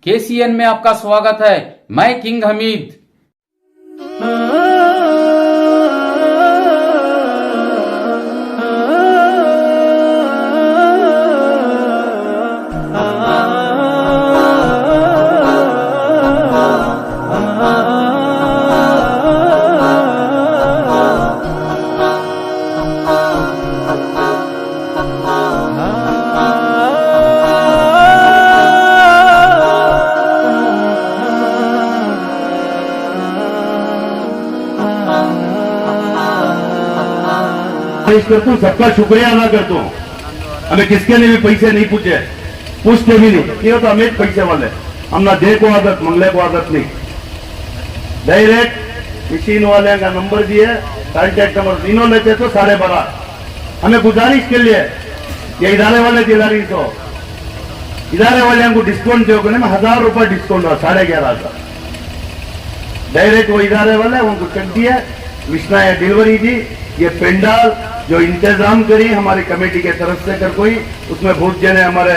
KCN में आपका स्वागत है। मैं किंग हमीद। करता हूँ, सबका शुक्रिया अदा करता हूँ। हमें किसके लिए भी पैसे नहीं पूछते भी नहीं। ये तो हमें पैसे वाले, हम ना दे को आदत मंगले को आदत नहीं। डायरेक्ट मशीन वाले का नंबर दिए, कॉन्टेक्ट नंबर तीनों लेते तो 12.5। हमें गुजारिश के लिए ये इदारे वाले दिलारी तो इदारे वाले को डिस्काउंट जो मैं 1000 रुपए डिस्काउंट हुआ 11,500। डायरेक्ट वो इदारे वाले उनको चेक दिया, विष्णा डिलीवरी दी। ये पेंडाल जो इंतजाम करी हमारी कमेटी के तरफ से कर कोई, उसमें बहुत जने हमारे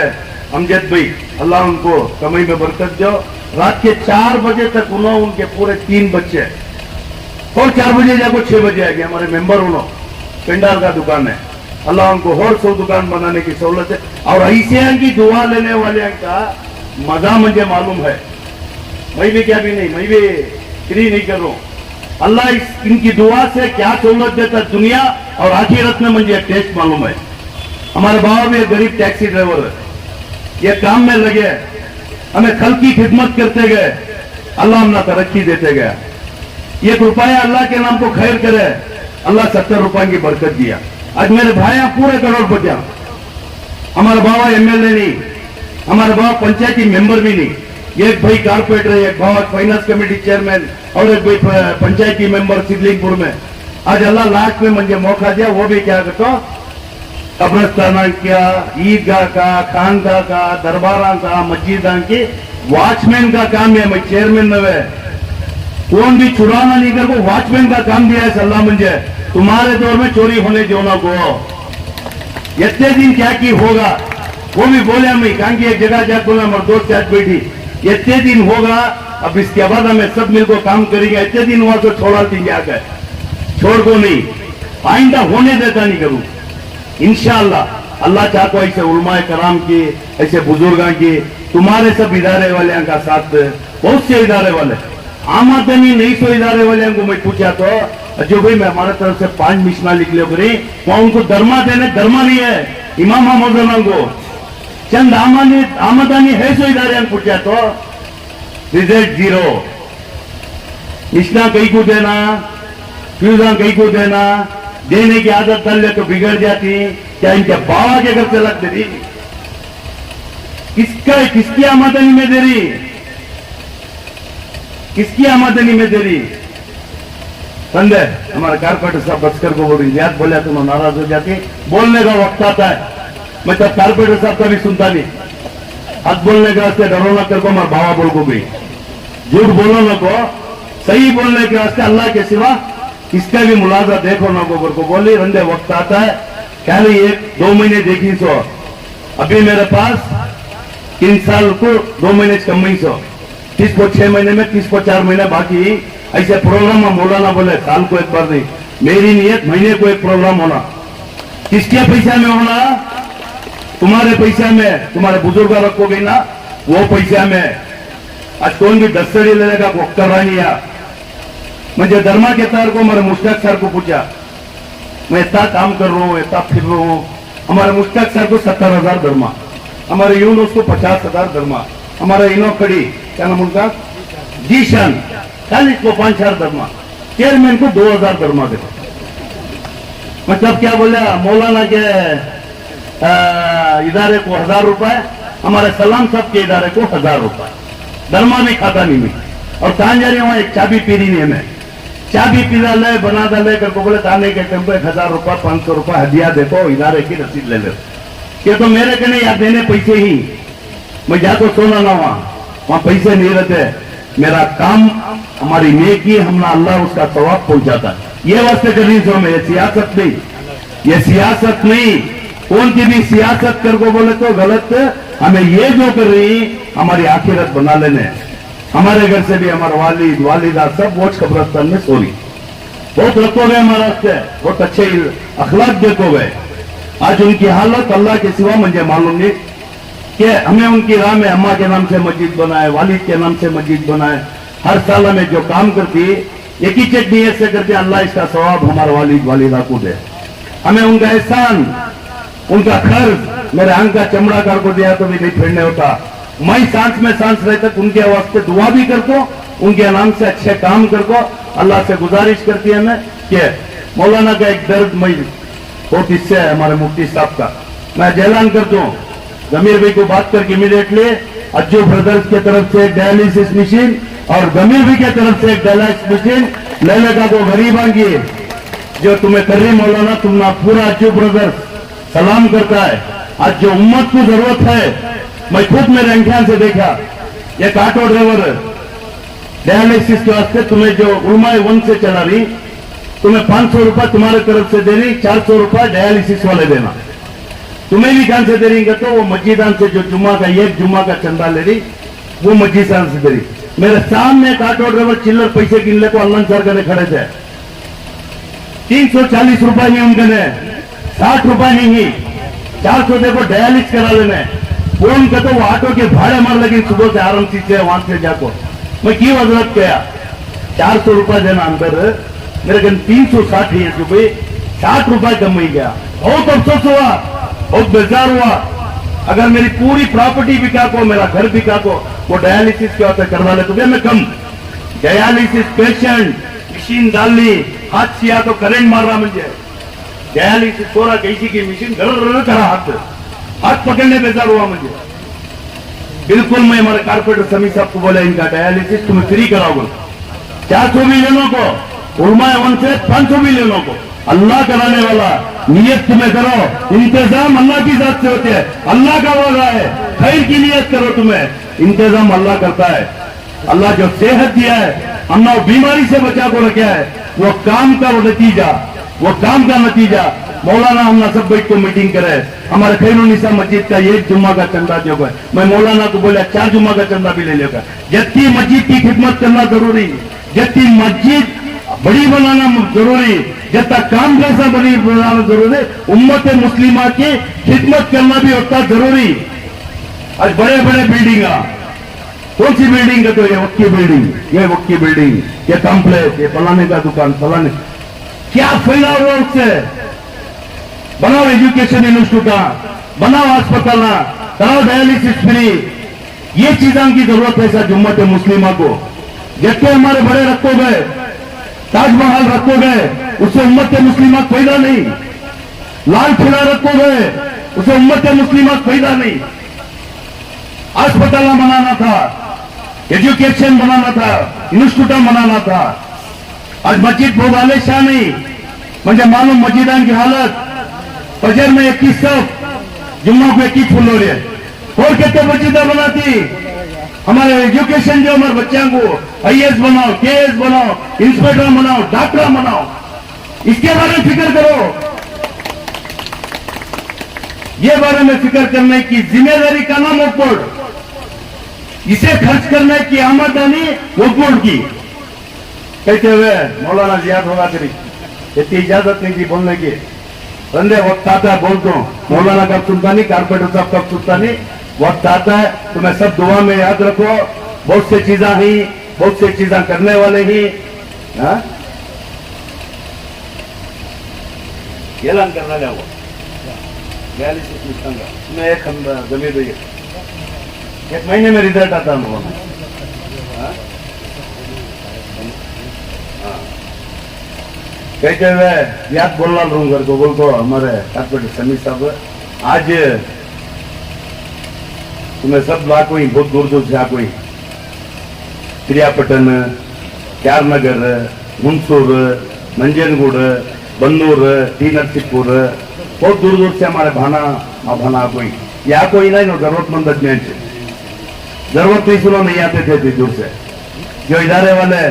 अमजद भाई, अल्लाह उनको कमाई में बरकत दो। रात के 4 बजे तक उन्होंने उनके पूरे 3 बच्चे और 4 बजे जाकर 6 बजे आ गए हमारे मेंबर। उन्होंने पेंडाल का दुकान है, अल्लाह उनको और 100 दुकान बनाने की सहूलत है। और ऐसे की दुआ लेने वाले का मजा मुझे मालूम है। मैं भी क्या भी नहीं, मैं भी फ्री नहीं कर रहा हूँ। अल्लाह इनकी दुआ से क्या सहूलत देता दुनिया और आखिरत में मुझे टेस्ट मालूम है। हमारे बाबा भी एक गरीब टैक्सी ड्राइवर है, ये काम में लगे, हमें कल की खिदमत करते गए, अल्लाह हमने तरक्की देते गया। 1 रुपया अल्लाह के नाम को खैर करे, अल्लाह 70 रुपए की बरकत दिया। आज मेरे भाई पूरे करोड़पति। हमारा बाबा एमएलए नहीं, हमारे बाबा पंचायती मेंबर भी नहीं। एक भाई कारपोरेटर, एक भाई फाइनेंस कमेटी चेयरमैन और एक भाई पंचायती मेंबर सिद्धलिंगपुर में। आज अल्लाह लास्ट में मुझे मौका दिया, वो भी क्या करता कब्रस्तान किया, ईदगाह का, खानका का, दरबारा का, मस्जिदा की वॉचमैन का काम है। मैं चेयरमैन में कौन भी चुराना नहीं कर को वॉचमैन का काम दिया है अल्लाह मुझे। तुम्हारे दौर में चोरी होने जो ना को इतने दिन क्या की होगा, वो भी बोले मैं कहा कि एक जगह जाकर बोला हमारे दोस्त आज बैठी, इतने दिन होगा, अब इसके बाद हमें सब मिलकर काम करेंगे। इतने दिन हुआ तो छोड़ा देंगे, आ गए छोड़ को नहीं, आइंदा होने देता नहीं करूं इंशाअल्लाह। अल्लाह चाहता ऐसे उलमाए कराम की, ऐसे बुजुर्गों की, तुम्हारे सब इदारे वाले का साथ, बहुत से इदारे वाले आमदनी नहीं सो इदारे वाले को मैं पूछा तो जो भाई मैं हमारे तरफ से 5 मिशना लिख लो करी, वहां उनको धर्मा देने, धर्मा नहीं है इमाम मौजूदा को चंद आमदनी है सो इदारे पूछा तो रिजल्ट 0। मिशना कहीं को देना, फ्यूजा कहीं को देना, देने की आदत डाल ले तो बिगड़ जाती। क्या इनके बाबा के घर से लग दे रही, किसकी आमदनी में दे रही, किसकी आमदनी में दे रही। संदेह हमारे कारपोरेटर साहब बचकर को बोल रही, बोले तो नाराज हो जाती। बोलने का वक्त आता है, मैं तब कारपोरेटर साहब का भी सुनता नहीं। हद बोलने के वास्ते डरो न कर को, हमारे बाबा बोल को भी झूठ बोलो न को, सही बोलने के वास्ते अल्लाह के सिवा इसका भी मुलाजा देखो ना गोबर को बोली। रंदे वक्त आता है, क्या नहीं 1-2 महीने देखी सो, अभी मेरे पास 3 साल को 2 महीने कम ही सो, 30 को 6 महीने में, 30 को 4 महीने बाकी। ऐसे प्रोग्राम में मौलाना बोले साल को एक बार नहीं, मेरी नियत महीने को एक प्रोग्राम होना। किसके पैसा में होना, तुम्हारे पैसा में, तुम्हारे बुजुर्ग रखोगे ना वो पैसा में। आज कौन भी 10 सड़ी लेने का कर नहीं है। मुझे धर्मा के तार को हमारे मुश्ताक सर को पूछा, मैं इतना काम कर रहा हूँ, इतना फिर रहा हूँ। हमारे मुश्ताक सर को 70,000 धर्मा, हमारे यूनुस को 50,000 धर्मा, हमारे इनो खड़ी क्या नाम उनका जीशन 40 को 5,000 धर्मा, चेयरमैन को 2,000 धर्मा दे। मतलब क्या बोले, मौलाना के इदारे को 1,000 रुपए, हमारे सलाम साहब के इदारे को 1,000 रुपए, धर्मा भी खाता नहीं मैं। और कहां जा रही वहां एक चाबी पी रही नहीं हमें, चाबी पी डाले बना डाले करके बोले थाने के टेम्पो 1,000 रुपए 500 रुपए हदिया देखो, इदारे की रसीद ले लो। ये तो मेरे के नहीं याद देने पैसे ही, मैं जा तो सोना ना वहां पैसे नहीं रहते। मेरा काम हमारी नेकी, हमने अल्लाह उसका सवाब पहुंचाता है। ये वास्ते करनी सो में, ये सियासत नहीं, ये सियासत नहीं। कौन की भी सियासत कर को बोले तो गलत हमें ये जो कर रही हमारी आखिरत बना लेने। हमारे घर से भी हमारा वालिद वालिदा सब वोच कब्रस्तान में सो रही। बहुत रखो गए महाराज से, बहुत अच्छे अखलाक देखो गए। आज उनकी हालत अल्लाह के सिवा मुझे मालूम नहीं कि हमें उनकी राह में अम्मा के नाम से मस्जिद बनाए, वालिद के नाम से मस्जिद बनाए। हर साल में जो काम करती एक ही चेक नीयत से करते, अल्लाह इसका सवाब हमारे वालिद वालिदा को दे। हमें उनका एहसान, उनका खर्च मेरे अंग का चमड़ा कर को दिया तो भी नहीं फिरने होता। मैं सांस में सांस रहे तक उनके वास्ते दुआ भी कर दो, उनके नाम से अच्छे काम कर दो। अल्लाह से गुजारिश करती है मैं कि मौलाना का एक दर्द मैं बहुत हिस्से है हमारे मुफ्ती साहब का, मैं ऐलान कर दूं। गमीर भाई को बात करके इमीडिएटली अज्जू ब्रदर्स की तरफ से एक डायलिसिस मशीन और गमीर भाई की तरफ से एक डायलिसिस मशीन लेने का वो गरीबां की जो तुम्हें कर रही मौलाना, तुमना पूरा अज्जू ब्रदर्स सलाम करता है। आज जो उम्मत को जरूरत है, मैं खुद मेरे आंखों से देखा, एक ऑटो ड्राइवर डायलिसिस के वास्ते तुम्हें जो उलमाए वन से चला रही, तुम्हें 500 रुपया तुम्हारे तरफ से दे रही, 400 रुपया डायलिसिस वाले देना। तुम्हें भी कहां से दे रही तो वो मस्जिदान से जो जुम्मा का एक जुम्मा का चंदा ले रही, वो मस्जिदान से दे रही। मेरे सामने एक ऑटो ड्राइवर चिल्लर पैसे गिनने को अल्लाह सर करने खड़े थे। 340 रुपया ही उनके ने, 60 रुपया ही 400 देखो डायलिसिस करा लेने। फोन कर तो वो ऑटो के भाड़े मार लगी सुबह से आराम से वहां से जाको। मैं क्यों हजरत किया 400 रुपया देना अंदर, मेरे घर 360 है रुपये, 60 रुपया कम ही गया। बहुत अफसोस हुआ, बहुत बेजार हुआ। अगर मेरी पूरी प्रॉपर्टी बिका को, मेरा घर बिका को, वो डायलिसिस के वास्ते करवा ले तो क्या मैं कम। डायलिसिस पेशेंट मशीन डाल ली, हाथ सिया तो करंट मार रहा मुझे। डायलिसिस थोड़ा कैसी की मशीन घर करा, हाथ पकड़ने बेजार हुआ मुझे। बिल्कुल मैं हमारे कारपोरेटर समी साहब को बोला इनका डायलिसिस तुम्हें फ्री कराओगे, 400 मिलियनों को, उलमाए वन से 500 मिलियनों को। अल्लाह कराने वाला, नियत तुम्हें करो। इंतजाम अल्लाह की जात से होते हैं, अल्लाह का वादा है। खैर की नियत करो, तुम्हें इंतजाम अल्लाह करता है। अल्लाह जो सेहत दिया है, हमने वो बीमारी से बचा को रखा है, वो काम का वो नतीजा, वो काम का नतीजा। मौलाना हमने सब बैठ को मीटिंग करे, हमारे खैरुनिसा मस्जिद का एक जुम्मा का चंदा जो है, मैं मौलाना को बोला 4 जुम्मा का चंदा भी ले लेगा। जबकि मस्जिद की खिदमत करना जरूरी, जबकि मस्जिद बड़ी बनाना जरूरी, जब तक काम कैसा बड़ी बनाना जरूरी, उम्मत मुस्लिमा की खिदमत करना भी उतना जरूरी। आज बड़े बड़े बिल्डिंग, कौन सी बिल्डिंग है तो ये वक्त की बिल्डिंग, ये वक्त की बिल्डिंग, ये कॉम्प्लेक्स, ये फलाने का दुकान, फलाने क्या फैला हुआ उससे। बनाओ एजुकेशन इंस्टीट्यूट, बनाओ अस्पताल, कराओ डायलिसिस फ्री। ये चीजों की जरूरत है सर उम्मत मुस्लिमा को। जबकि हमारे बड़े रखो गए, ताजमहल रखो गए, उससे उम्मत मुस्लिमा पैदा नहीं। लाल किला रखो गए, उसे उम्मत मुस्लिमा पैदा नहीं। अस्पताल बनाना था, एजुकेशन बनाना था, इंस्टीट्यूट बनाना था। आज मस्जिद बहुत आलिशान नहीं, मुझे मालूम मस्जिदान की हालत। फजर में 21 सफ, जुम्मा को 21 फुल हो रहे। और कितने मस्जिदा बनाती, हमारे एजुकेशन जो हमारे बच्चों को IAS बनाओ, KS बनाओ, इंस्पेक्टर बनाओ, डॉक्टर बनाओ, इसके बारे में फिक्र करो। ये बारे में फिक्र करने की जिम्मेदारी का नाम वक्फ बोर्ड, इसे खर्च करने की आमदनी वक्फ बोर्ड की। कहते हुए मौलाना जियाद होगा करी, इतनी इजाजत नहीं थी बोलने की। बंदे वक्त आता है बोल दो, मौलाना कब सुनता नहीं, कारपेटर साहब कब सुनता नहीं। वक्त आता है तो मैं सब दुआ में याद रखो। बहुत से चीजा ही, बहुत से चीजा करने वाले ही ऐलान करना जाओ। मैं एक जमीन रही, 1 महीने में रिजल्ट आता है। कहते हुए याद बोलना लूँ घर को, बोल तो हमारे कारपेटर समी साहब आज तुम्हें सब ला कोई बहुत दूर दूर से आ कोई प्रियापटन, क्यारनगर, हुनसूर, नंजनगुड़, बन्नूर, टी नरसिंहपुर, बहुत दूर दूर से हमारे भाना कोई यहाँ कोई नहीं नो जरूरतमंद अजमेर से जरूरत नहीं सुनो नहीं आते थे दूर से। जो इदारे वाले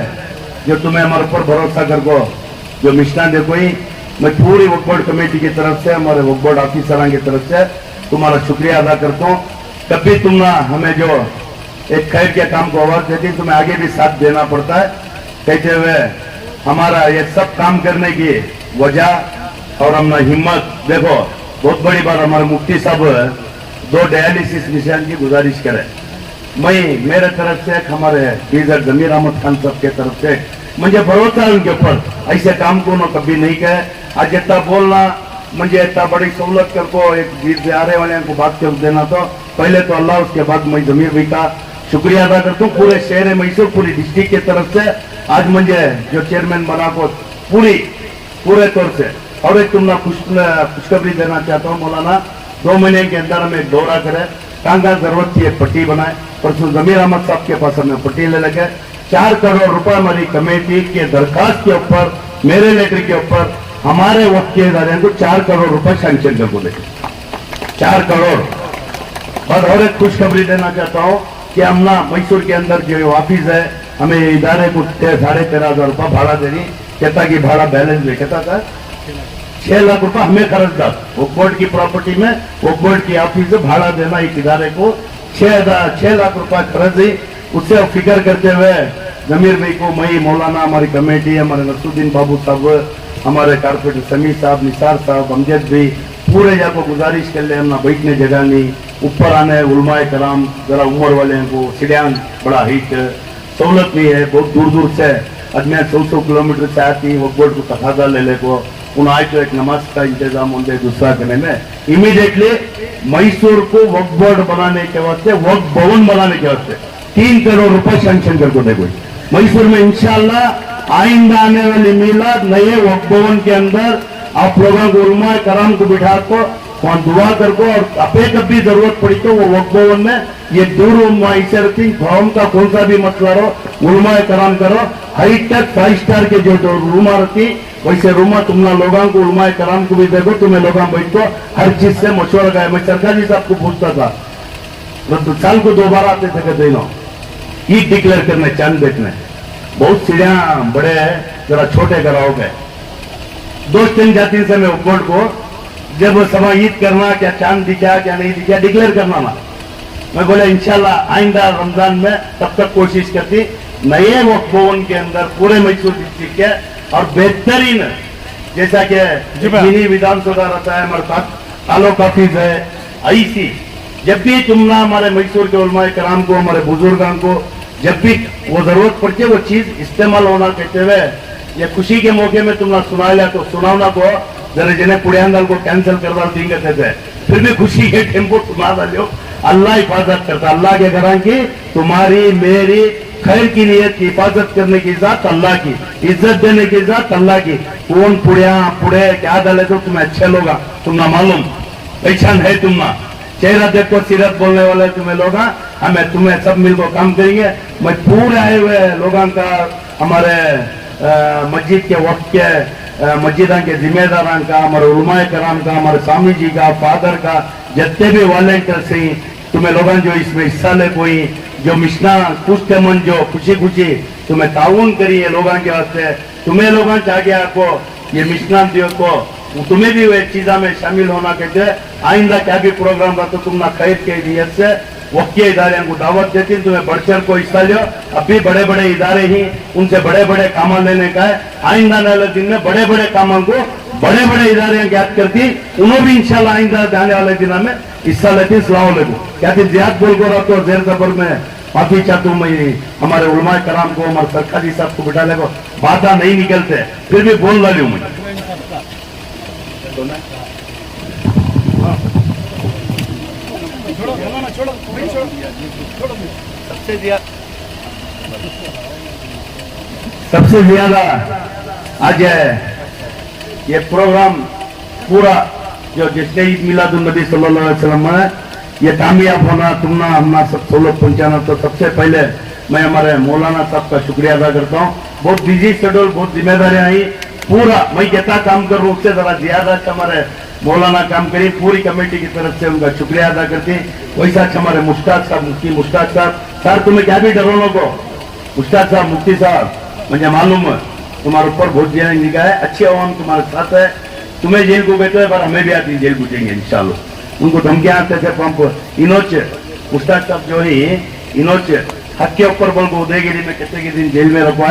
जो तुम्हें हमारे ऊपर भरोसा कर को जो मिशना दे कोई, मैं पूरी वक्फ बोर्ड कमेटी की तरफ से, हमारे वक्फ बोर्ड ऑफिसरों की तरफ से तुम्हारा शुक्रिया अदा करता हूँ। कभी तुम ना हमें जो एक खैर के काम को आवाज देती तुम्हें आगे भी साथ देना पड़ता है। कहते हुए हमारा ये सब काम करने की वजह और हमने हिम्मत देखो, बहुत बड़ी बात हमारे मुफ्ती साहब 2 डायलिसिस मिशन की गुजारिश करे। मैं मेरे तरफ से हमारे डीजर जमीर अहमद खान साहब के तरफ से मुझे भरोसा है उनके ऊपर, ऐसे काम को उन्होंने कभी नहीं कहे। आज इतना बोलना मुझे इतना बड़ी सहूलत कर को एक जीत आ रहे वाले को बात कर देना, तो पहले तो अल्लाह, उसके बाद मैं जमीर भाई का शुक्रिया अदा करता हूँ पूरे शहर मैसूर पूरी डिस्ट्रिक्ट की तरफ से। आज मुझे जो चेयरमैन बना को पूरे तौर से और एक तुमने खुशखबरी देना चाहता हूँ मौलाना, 2 महीने के अंदर हमें एक दौरा करे, कहाँ जरूरत थी एक पट्टी बनाए। परसों जमीर अहमद साहब के पास हमें पट्टी ले लगे 4 करोड़ रुपए हमारी कमेटी के दरखास्त के ऊपर, मेरे लेटर के ऊपर हमारे वक्त के इदारे को 4 करोड़ रुपए सैंक्शन कर बोले 4 करोड़। और एक खुशखबरी देना चाहता हूँ कि हम ना मैसूर के अंदर जो ऑफिस है हमें इदारे को 13,500 रुपया भाड़ा देनी, कहता कि भाड़ा बैलेंस भी कहता था 6 लाख रुपया हमें खर्चदार वो बोर्ड की प्रॉपर्टी में वो बोर्ड की ऑफिस से भाड़ा देना एक इदारे को 6 लाख रुपया खर्च दी। उससे फिक्र करते हुए जमीर भाई को, मई मौलाना, हमारी कमेटी, हमारे नसरुद्दीन बाबू साहब, हमारे कारपोरेटर समीर साहब, निसार साहब, अमजद भी, पूरे जा को गुजारिश कर ले हमने बैठने जगह नहीं, ऊपर आने उलमाए कराम जरा उम्र वाले को सीढ़ियां बड़ा हिट सहूलत भी है, बहुत दूर दूर से अजमेर 100 किलोमीटर से आती वक्त बोर्ड को तकाजा ले ले को उन आज तो एक नमाज का इंतजाम होंगे दूसरा करने में इमीडिएटली मैसूर को वक्त बोर्ड बनाने के वास्ते, वक्त भवन बनाने के वास्ते 3 करोड़ रुपए सैंक्शन कर को देखो मैसूर में। इंशाल्लाह आइंदा आने वाली मिलाद नए वक्त भवन के अंदर आप लोगों को उलमाए कराम को बिठा को वहां दुआ कर को, और अपे कभी जरूरत पड़ी तो वो वक्त भवन में ये दूर ऐसे रखती फॉर्म का कौन सा भी मसला रहो उलमाए कराम करो, हाईटेक 5 स्टार के जो रूमा रहती वैसे रूमा तुमना लोगों को उलमाए कराम को भी देखो, तुम्हें लोग बैठ को हर चीज से मशवरा गया। मैं सरकारी साहब को पूछता था, साल को 2 बार आते थे कहते ईद डिक्लेयर करने चांद देखने, बहुत सीढ़ियां बड़े है जरा छोटे कराओ गए 2 दिन जाती से मैं बोर्ड को जब सभा ईद करना क्या चांद दिखा क्या नहीं दिखा डिक्लेयर करना ना, मैं बोले इंशाल्लाह आइंदा रमजान में तब तक कोशिश करती नए वक्त भवन के अंदर पूरे मैसूर डिस्ट्रिक्ट के और बेहतरीन जैसा कि मिनी विधानसभा रहता है हमारे पास तालुक ऑफिस है, ऐसी जब भी तुमना हमारे मैसूर के उलमाए कराम को, हमारे बुजुर्गों को जब भी वो जरूरत पड़ती है वो चीज इस्तेमाल होना कहते हुए ये खुशी के मौके में तुमने सुना लिया तो सुनावना को जरा जिन्हें पुड़ियांगल को कैंसिल करवा देंगे थे, फिर भी खुशी के टेम्पो सुना डालो। अल्लाह हिफाजत करता, अल्लाह के घरान की तुम्हारी मेरी खैर की नीयत की हिफाजत करने की जात अल्लाह की, इज्जत देने की जात अल्लाह की। कौन पुड़े क्या डाले तो तुम्हें अच्छे लोग तुमना मालूम पहचान है, तुमना चेहरा देखो सीरत बोलने वाले तुम्हें लोग, हमें तुम्हें सब मिलकर काम करेंगे। मैं पूरे आए हुए लोगों का, हमारे मस्जिद के वक्त के मस्जिदा के जिम्मेदारान का, हमारे उलमाए कराम का, हमारे स्वामी जी का, फादर का, जितने भी वॉलेंटियर से तुम्हें लोगों जो इसमें हिस्सा ले कोई जो मिशना कुछ मन जो खुशी खुशी तुम्हें ताउन करिए लोगों के वास्ते, तुम्हें लोगों चाहे आपको ये मिशना दियो को तुम्हें भी वे चीजा में शामिल होना कहते हैं। आइंदा क्या भी प्रोग्राम रहा तो तुमना खैर के नियत से वक्की इदारे को दावत देती तुम्हें बढ़ चढ़ को हिस्सा लो। अभी बड़े बड़े इदारे ही उनसे बड़े बड़े काम लेने का है, आइंदा वाले दिन में बड़े बड़े कामों को बड़े बड़े इदारे याद करती उन्होंने भी इंशाल्लाह आइंदा जाने वाले दिन में हिस्सा लेती। सलाम क्या जियाद बोल को रहा तो जेर जबर में माफी चाहता हूँ मैं, हमारे उलमाए कराम को, हमारे सरकारी साहब को बिठाने को बाधा नहीं निकलते फिर भी बोल रही हूँ मैं। सबसे ज्यादा आज ये प्रोग्राम पूरा जो जिसने ईद मिलादुन नबी सल्लल्लाहु अलैहि वसल्लम में ये कामयाब होना तुमना हमना सब सहूलत पहुंचाना, तो सबसे पहले मैं हमारे मौलाना साहब का शुक्रिया अदा करता हूँ। बहुत बिजी शेड्यूल, बहुत जिम्मेदारियां आई, पूरा मैं जितना काम कर रहा हूँ उससे जरा ज्यादा हमारे मौलाना काम करी, पूरी कमेटी की तरफ से उनका शुक्रिया अदा करती। वैसा हमारे मुश्ताक साहब, मुफ्ती मुश्ताक साहब, सर तुम्हें क्या भी डरोनो को, मुश्ताक साहब मुफ्ती साहब मुझे मालूम है तुम्हारे ऊपर बहुत ज्यादा निगाह है, अच्छी आवाम तुम्हारे साथ है, तुम्हें जेल को बैठो है पर हमें भी आती जेल पूछेंगे इंशाल्लाह। उनको धमकियां आते थे पंप इनोच मुस्ताक साहब जो ही इन्होंने हक के ऊपर बोल को उदयगिरी में कितने दिन जेल में रखवा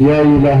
या इलाह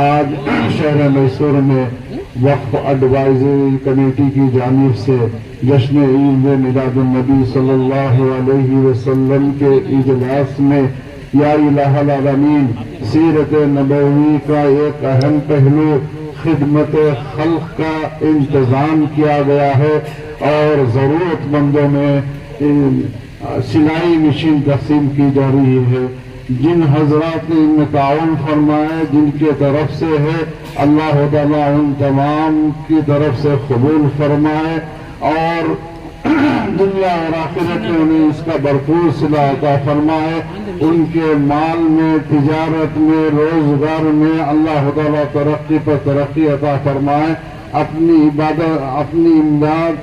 आज शहर मैसूर में वक्फ एडवाइजरी कमेटी की जानिब से जश्न ईद मिलादुन नबी सल्लल्लाहु अलैहि वसल्लम के इजलास में या इलाह अलमीन सीरत नबवी का एक अहम पहलू खिदमत खल्क का इंतज़ाम किया गया है और ज़रूरतमंदों में सिलाई मशीन तकसीम की जा रही है। जिन हजरात ने इनमें ताउन फरमाया जिनके तरफ से है अल्लाह ताला उन तमाम की तरफ से कबूल फरमाए और दुनिया और आखिरत में उन्हें इसका भरपूर सिला अता फरमाए। उनके माल में, तिजारत में, रोजगार में अल्लाह ताला तरक्की पर तरक्की अता फरमाए। अपनी इबादत, अपनी इमदाद,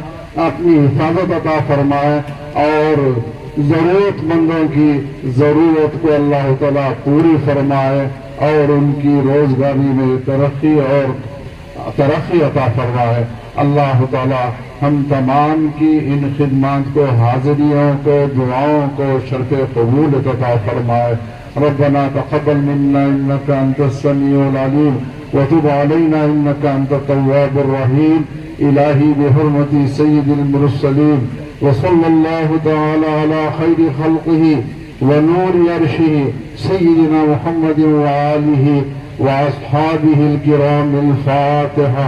अपनी हिफाजत अता फरमाए और जरूरतमंदों की जरूरत को अल्लाह ताला पूरी फरमाए और उनकी रोजगारी में तरक्की अता फरमाए। अल्लाह ताला हम तमाम की इन खिदमत को, हाजिरियों को, दुआओं को शर्फ़े कबूल अता फरमाए। रब्बना तक़ब्बल मिन्ना इन्नका अंतस समीउल अलीम व तुब अलैना इन्नका अंतत तव्वाबुर रहीम। इलाही बिहुर्मति सय्यिदिल मुरसलीन व सल्लल्लाहु तआला अला खैरि खल्क़िही व नूरि अर्शिही सय्यिदिना मुहम्मद व आलिही व अस्हाबिहिल किरामिल फातिहा।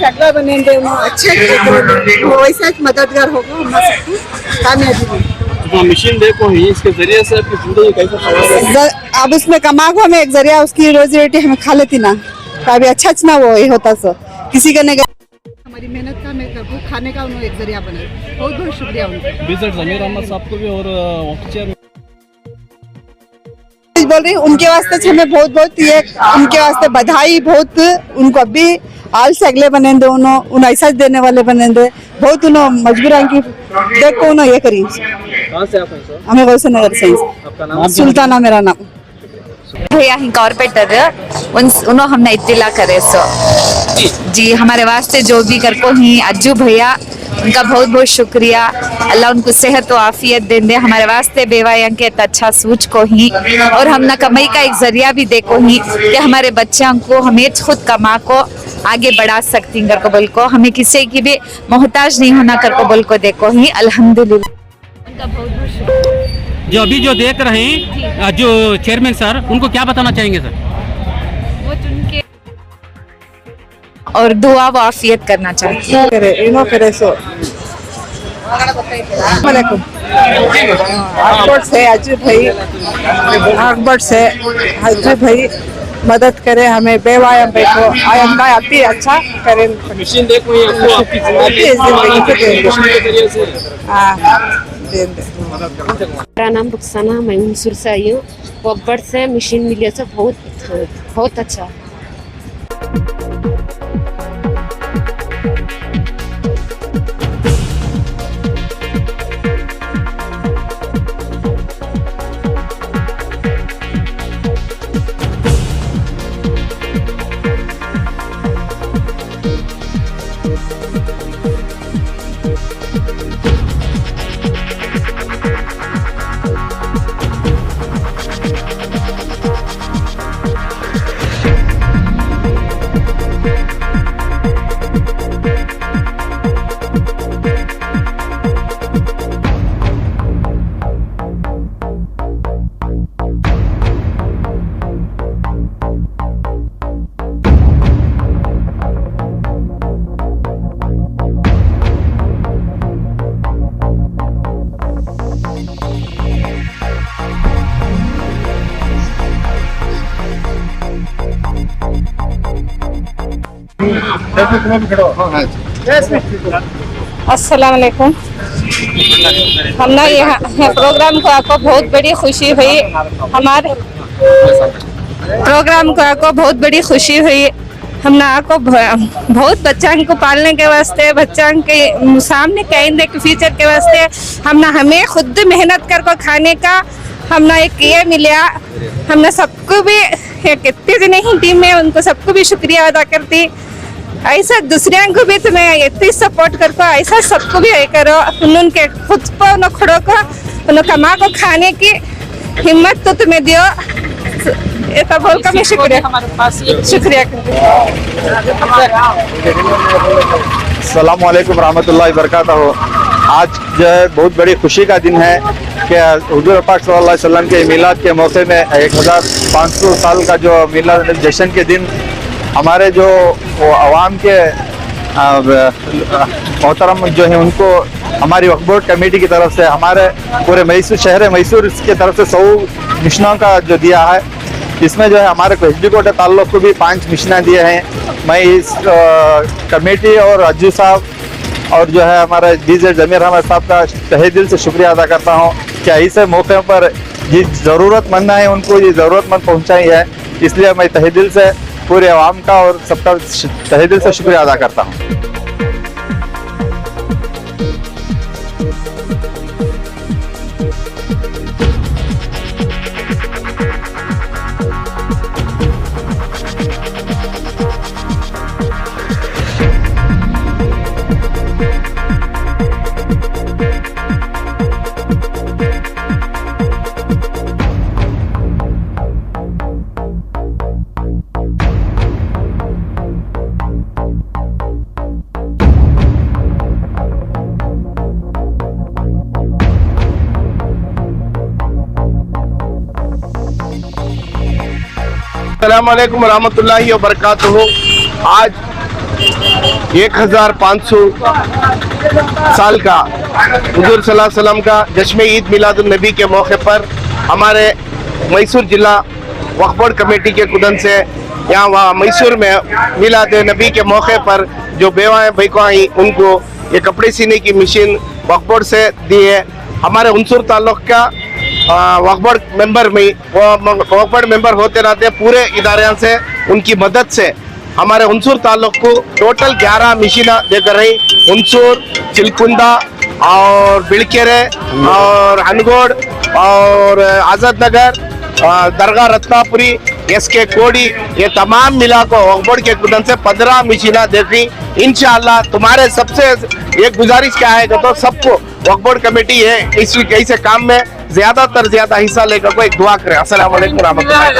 सगळं बनेंगे अच्छे वो वैसा एक मददगार होगा हम सबको कामयाबी में। जो मशीन देखो ही इसके जरिए से आपकी जिंदगी कैसे खराब है। अब उसमें कमा को हमें एक जरिया उसकी रोजी रोटी हमें खा लेती ना कभी अच्छा ना वो ये होता सो किसी का नहीं हमारी मेहनत का मैं खाने का उन्होंने एक जरिया बना। बहुत बहुत शुक्रिया उनका। विजिट जमीर अहमद साहब को भी और ऑफिसर बोल रही उनके वास्ते हमें बहुत बहुत ये उनके वास्ते बधाई। बहुत उनको अभी हाल से अगले बने उन ऐसा देने वाले बने बहुत उन्होंने मजबूर की देखो उन्होंने ये करी। कहाँ से आप हैं सर? हमें वैसे नगर से आपका नाम? सुल्ताना मेरा नाम। भैया ही कॉर्पोरेटर उन्होंने हमने इत्तिला करे सो जी हमारे वास्ते जो भी कर को ही अज्जू भैया उनका बहुत बहुत शुक्रिया। अल्लाह उनको सेहत और आफियत दे दे। हमारे वास्ते बेवायां के अच्छा सूझ को ही और हम ना कमाई का एक जरिया भी देखो ही कि हमारे बच्चों को हमें खुद कमा को आगे बढ़ा सकती कर को बोल को हमें किसी की भी मोहताज नहीं होना कर को बोल को देखो ही अल्हम्दुलिल्लाह। उनका बहुत बहुत शुक्रिया। जो अभी जो देख रहे हैं जो चेयरमैन सर उनको क्या बताना चाहेंगे सर? वो उनके और दुआ व आफियत करना चाहती हूँ। अकबर से अजू भाई अकबर से अजू भाई मदद करे हमें बेवायाम बैठो आयंदा अभी अच्छा करें। मशीन देखो ही आपको आपकी जिंदगी को जरिए से मेरा नाम रुखसाना मैं मंसूर से आई हूँ। अकबर से मशीन मिली से बहुत अच्छा। अस्सलाम वालेकुम। हमने यहाँ प्रोग्राम को आपको बहुत बड़ी खुशी हुई। हमारे प्रोग्राम को आपको बहुत बड़ी खुशी हुई। हमने आपको बहुत बच्चा को पालने के वास्ते, बच्चा के सामने कहने के फ्यूचर के वास्ते हमने हमें खुद मेहनत कर को खाने का हमने एक ये मिला। हमने सबको भी कितने जने ही टीम में उनको सबको भी शुक्रिया अदा करती। ऐसा दूसरे को भी तुम्हें इतनी सपोर्ट कर को ऐसा सबको भी ये करो। उनके खुद पर उन खड़ो को उन कमा को खाने की हिम्मत तो तुम्हें दियो। ये तो बोल का मैं शुक्रिया अस्सलाम वालेकुम रहमतुल्लाहि बरकातहू। आज जो है बहुत बड़ी खुशी का दिन है कि हुजूर पाक सल्लल्लाहु अलैहि वसल्लम के मिलाद के मौके में 1500 साल का जो मिलाद जश्न के दिन हमारे जो अवाम के मोहतरम जो है उनको हमारी वक्फ बोर्ड कमेटी की तरफ से हमारे पूरे मैसूर शहर मैसूर की तरफ से 100 मिशनों का जो दिया है। इसमें जो है हमारे एच डी कोटे ताल्लुक को भी 5 मिशना दिए हैं। मैं इस कमेटी और अज्जू साहब और जो है हमारा डीजे जमीर अहमद साहब का तहे दिल से शुक्रिया अदा करता हूँ कि ऐसे मौके पर जिस ज़रूरतमंद है उनको ये ज़रूरतमंद पहुँचाई है। इसलिए मैं तहे दिल से पूरे आवाम का और सबका तहे दिल से शुक्रिया अदा करता हूँ। अस्सलाम वालेकुम रहमतुल्लाहि व बरकातहू। आज 1500 साल का हुजूर सल्लल्लाहु अलैहि वसल्लम का जश्न ईद मिलादुन नबी के मौके पर हमारे मैसूर जिला वक्फ बोर्ड कमेटी के कुदन से यहाँ मैसूर में मिलाद नबी के मौके पर जो बेवाएं भाई आई उनको ये कपड़े सीने की मशीन वक्फ बोर्ड से दी है। हमारे हुंसूर ताल्लुक का वक्फ बोर्ड मेंबर में वो वक्फ बोर्ड मेंबर होते रहते पूरे इदारे से उनकी मदद से हमारे हुंसूर ताल्लुक को टोटल 11 मशीना देकर रही। हुंसूर, चिलकुंदा और बिड़केरे और अनगोड़ और आज़ाद नगर, दरगाह रत्नापुरी, एसके कोडी, ये तमाम मिला को वक्फ बोर्ड के कुदन से 15 मशीना देखी। इंशाअल्लाह तुम्हारे सबसे एक गुजारिश क्या है तो सबको वक्फ बोर्ड कमेटी है इस ऐसे काम में ज्यादा हिस्सा लेकर को एक दुआ करें। अस्सलाम वालेकुम रहमतुल्लाहि।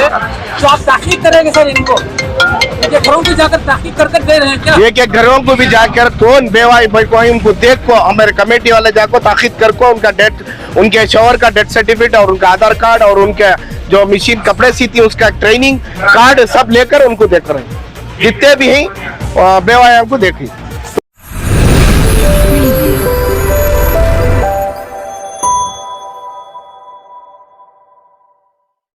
तो आप ताकीद करेंगे सर इनको घरों को जाकर ताकीद कर दे रहे हैं क्या? ये के घरों को भी जाकर कौन बेवाई भाई को उनको देख को हमारे कमेटी वाले जाकर ताकीद कर को उनका डेट, उनके शोहर का डेथ सर्टिफिकेट और उनका आधार कार्ड और उनके जो मशीन कपड़े सीती है उसका ट्रेनिंग कार्ड सब लेकर उनको देख रहे हैं। जितने भी हैं बेवाया को देखिए।